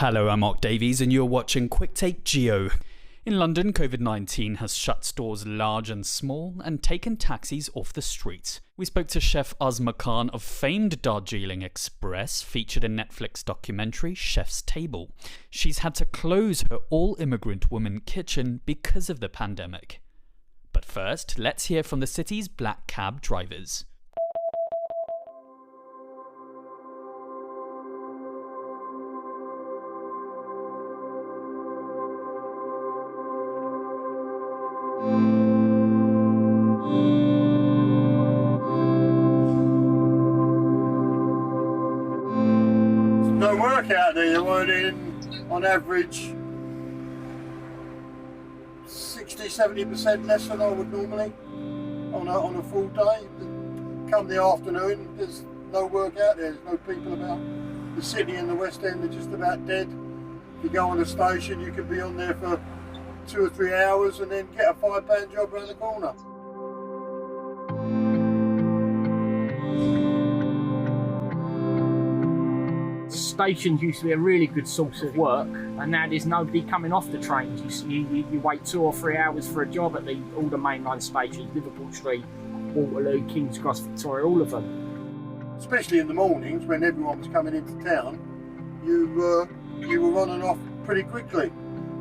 Hello, I'm Mark Davies and you're watching Quick Take Geo. In London, Covid-19 has shut stores large and small and taken taxis off the streets. We spoke to chef Asma Khan of famed Darjeeling Express, featured in Netflix documentary Chef's Table. She's had to close her all-immigrant woman kitchen because of the pandemic. But first, let's hear from the city's black cab drivers. No work out there. You're earning on average 60-70% less than I would normally on a full day. Come the afternoon, there's no work out there. There's no people about. The city and the West End are just about dead. If you go on a station, you could be on there for 2 or 3 hours and then get a £5 job around the corner. Stations used to be a really good source of work, and now there's nobody coming off the trains. You wait 2 or 3 hours for a job at all the mainline stations, Liverpool Street, Waterloo, King's Cross, Victoria, all of them. Especially in the mornings when everyone was coming into town, you were on and off pretty quickly,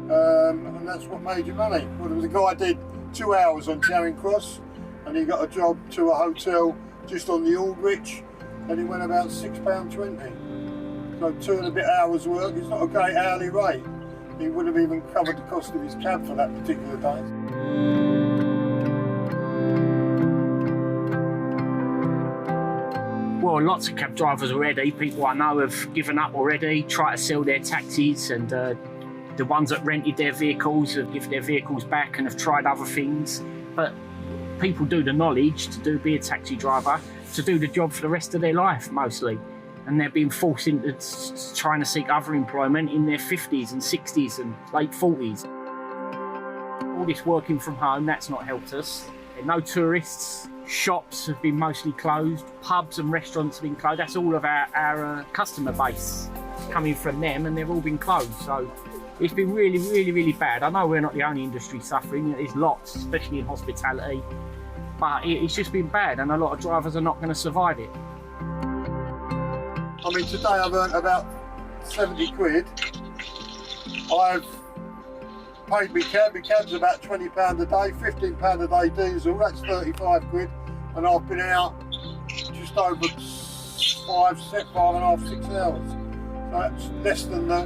and that's what made you money. Well, there was a guy who did 2 hours on Charing Cross, and he got a job to a hotel just on the Aldwych, and he went about £6.20. So 2 and a bit hours work. It's not a great hourly rate. He would have even covered the cost of his cab for that particular day. Well, lots of cab drivers already, people I know have given up already, try to sell their taxis, and the ones that rented their vehicles have given their vehicles back and have tried other things. But people do the knowledge to be a taxi driver, to do the job for the rest of their life mostly. And they're being forced into trying to seek other employment in their 50s and 60s and late 40s. All this working from home, that's not helped us. There are no tourists, shops have been mostly closed, pubs and restaurants have been closed. That's all of our customer base coming from them, and they've all been closed. So it's been really, really, really bad. I know we're not the only industry suffering, there's lots, especially in hospitality, but it's just been bad, and a lot of drivers are not going to survive it. I mean, today I've earned about 70 quid. I've paid my cab. My cab's about £20 a day, £15 a day diesel, that's 35 quid. And I've been out just over 5.5, 6 hours. So that's less than the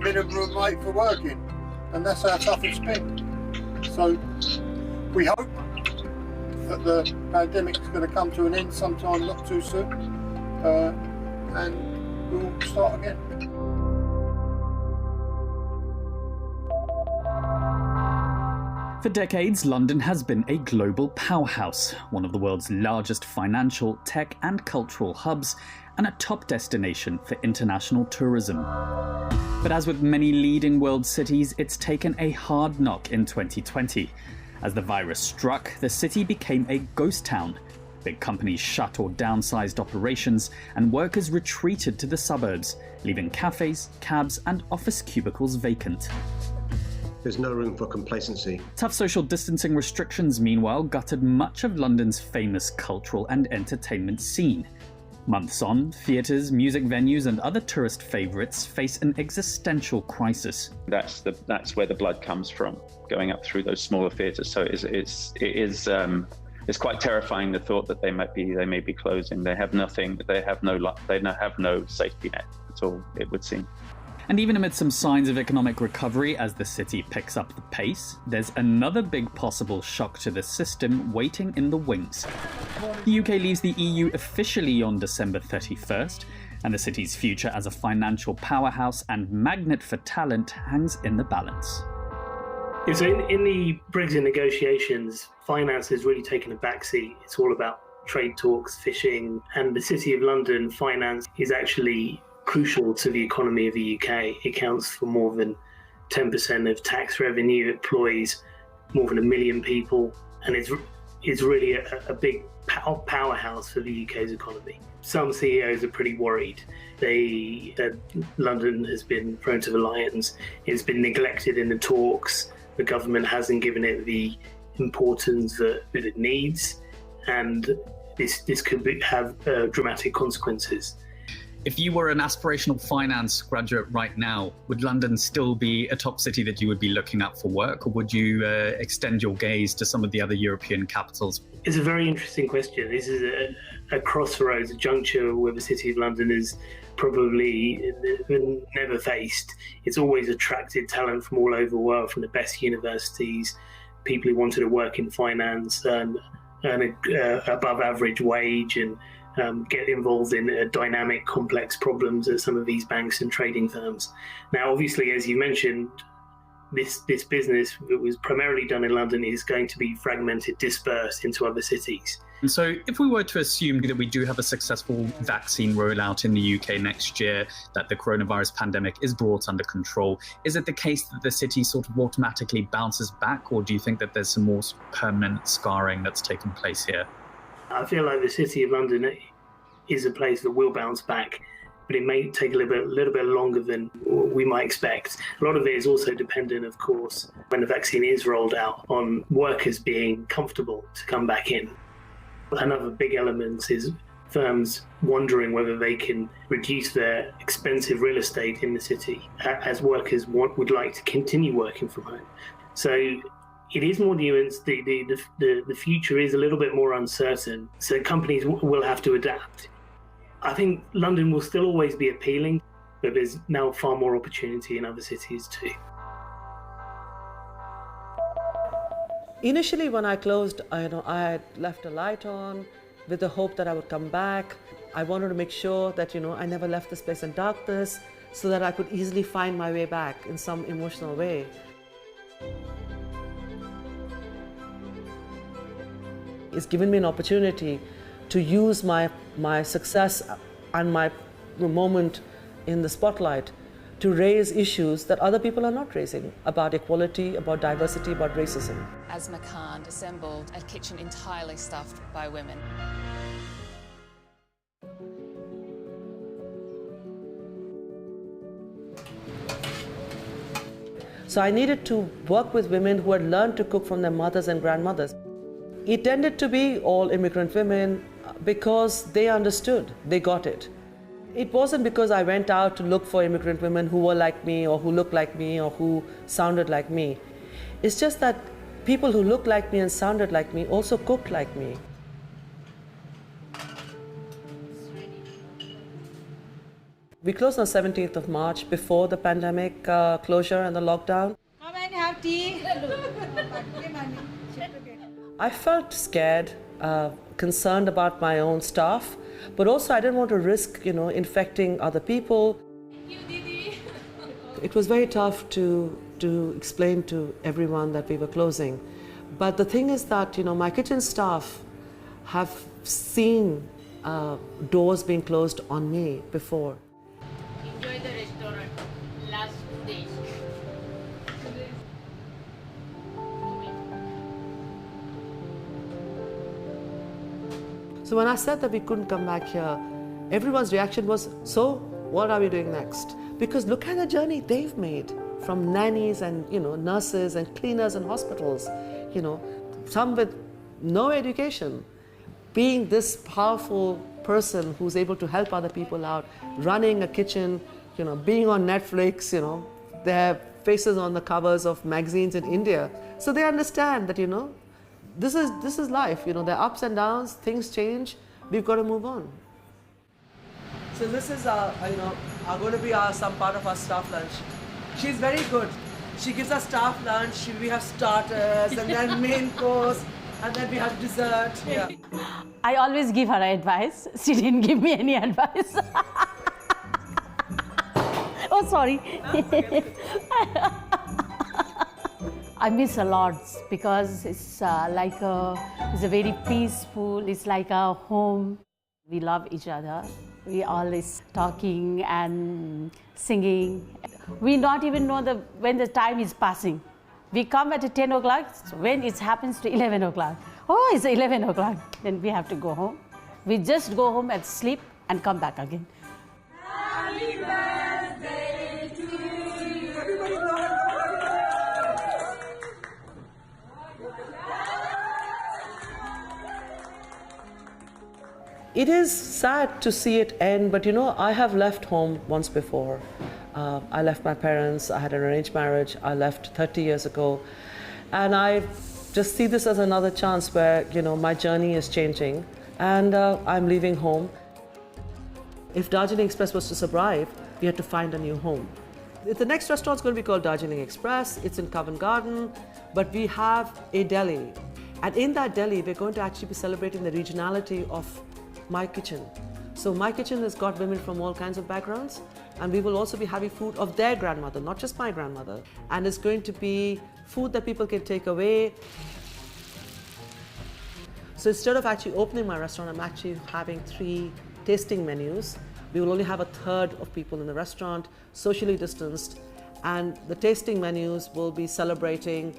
minimum rate for working. And that's how tough it's been. So we hope that the pandemic is going to come to an end sometime not too soon. And we'll start again. For decades, London has been a global powerhouse, one of the world's largest financial, tech and cultural hubs, and a top destination for international tourism. But as with many leading world cities, it's taken a hard knock in 2020. As the virus struck, the city became a ghost town. Big companies shut or downsized operations, and workers retreated to the suburbs, leaving cafes, cabs and office cubicles vacant. There's no room for complacency. Tough social distancing restrictions, meanwhile, gutted much of London's famous cultural and entertainment scene. Months on, theatres, music venues and other tourist favourites face an existential crisis. That's where the blood comes from, going up through those smaller theatres. So it's quite terrifying, the thought that they may be closing. They have nothing. They have no safety net at all, it would seem. And even amid some signs of economic recovery as the city picks up the pace, there's another big possible shock to the system waiting in the wings. The UK leaves the EU officially on December 31st, and the city's future as a financial powerhouse and magnet for talent hangs in the balance. Yeah, so in the Brexit negotiations, finance has really taken a backseat. It's all about trade talks, fishing, and the City of London finance is actually crucial to the economy of the UK. It accounts for more than 10% of tax revenue, it employs more than 1 million people, and it's really a big powerhouse for the UK's economy. Some CEOs are pretty worried. They said London has been prone to the lions. It's been neglected in the talks. The government hasn't given it the importance that it needs, and this could have dramatic consequences. If you were an aspirational finance graduate right now, would London still be a top city that you would be looking at for work, or would you extend your gaze to some of the other European capitals? It's a very interesting question. This is a crossroads, a juncture where the City of London is probably never faced. It's always attracted talent from all over the world, from the best universities, people who wanted to work in finance, earn an above average wage, and get involved in dynamic, complex problems at some of these banks and trading firms. Now, obviously, as you mentioned, this business that was primarily done in London is going to be fragmented, dispersed into other cities. And so if we were to assume that we do have a successful vaccine rollout in the UK next year, that the coronavirus pandemic is brought under control, is it the case that the city sort of automatically bounces back, or do you think that there's some more permanent scarring that's taken place here? I feel like the City of London is a place that will bounce back, but it may take a little bit longer than we might expect. A lot of it is also dependent, of course, when the vaccine is rolled out, on workers being comfortable to come back in. Another big element is firms wondering whether they can reduce their expensive real estate in the city as workers would like to continue working from home. So it is more nuanced. The future is a little bit more uncertain. So companies will have to adapt. I think London will still always be appealing, but there's now far more opportunity in other cities too. Initially, when I closed, I had left a light on with the hope that I would come back. I wanted to make sure that, I never left this place in darkness, so that I could easily find my way back in some emotional way. It's given me an opportunity to use my success and my moment in the spotlight to raise issues that other people are not raising, about equality, about diversity, about racism. Asma Khan assembled a kitchen entirely stuffed by women. So I needed to work with women who had learned to cook from their mothers and grandmothers. It tended to be all immigrant women because they understood, they got it. It wasn't because I went out to look for immigrant women who were like me or who looked like me or who sounded like me. It's just that people who looked like me and sounded like me also cooked like me. We closed on 17th of March before the pandemic closure and the lockdown. Come and have tea. I felt scared, concerned about my own staff, but also I didn't want to risk, infecting other people. Thank you, Didi. It was very tough to explain to everyone that we were closing. But the thing is that, my kitchen staff have seen doors being closed on me before. Enjoy the restaurant. Last 2 days. So when I said that we couldn't come back here, everyone's reaction was, so what are we doing next? Because look at the journey they've made, from nannies and nurses and cleaners in hospitals, some with no education, being this powerful person who's able to help other people out, running a kitchen, being on Netflix, their faces on the covers of magazines in India. So they understand that, this is life, there are ups and downs, things change, we've got to move on. So this is are going to be some part of our staff lunch. She's very good. She gives us staff lunch, we have starters and then main course, and then we have dessert. Yeah. I always give her advice. She didn't give me any advice. Oh, sorry. I miss a lot because it's it's a very peaceful, it's like a home. We love each other. We always talking and singing. We not even know when the time is passing. We come at 10 o'clock when it happens to 11 o'clock. oh, it's 11 o'clock. Then we have to go home. We just go home and sleep and come back again. Happy birthday to you. It is sad to see it end, but I have left home once before. I left my parents, I had an arranged marriage, I left 30 years ago. And I just see this as another chance where, my journey is changing and I'm leaving home. If Darjeeling Express was to survive, we had to find a new home. The next restaurant is going to be called Darjeeling Express. It's in Covent Garden, but we have a deli. And in that deli, we're going to actually be celebrating the regionality of My Kitchen. So My Kitchen has got women from all kinds of backgrounds, and we will also be having food of their grandmother, not just my grandmother. And it's going to be food that people can take away. So instead of actually opening my restaurant, I'm actually having 3 tasting menus. We will only have a third of people in the restaurant, socially distanced, and the tasting menus will be celebrating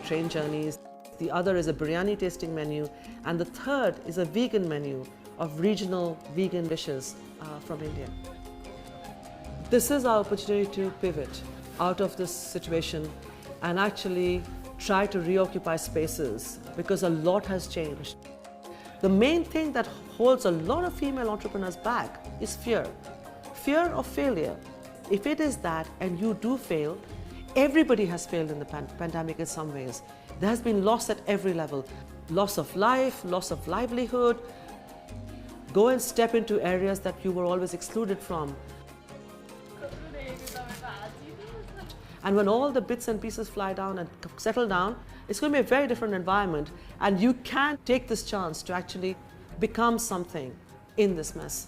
train journeys. The other is a biryani tasting menu, and the third is a vegan menu of regional vegan dishes from India. This is our opportunity to pivot out of this situation and actually try to reoccupy spaces, because a lot has changed. The main thing that holds a lot of female entrepreneurs back is fear. Fear of failure. If it is that and you do fail, everybody has failed in the pandemic in some ways. There has been loss at every level. Loss of life, loss of livelihood. Go and step into areas that you were always excluded from. And when all the bits and pieces fly down and settle down, it's going to be a very different environment. And you can take this chance to actually become something in this mess.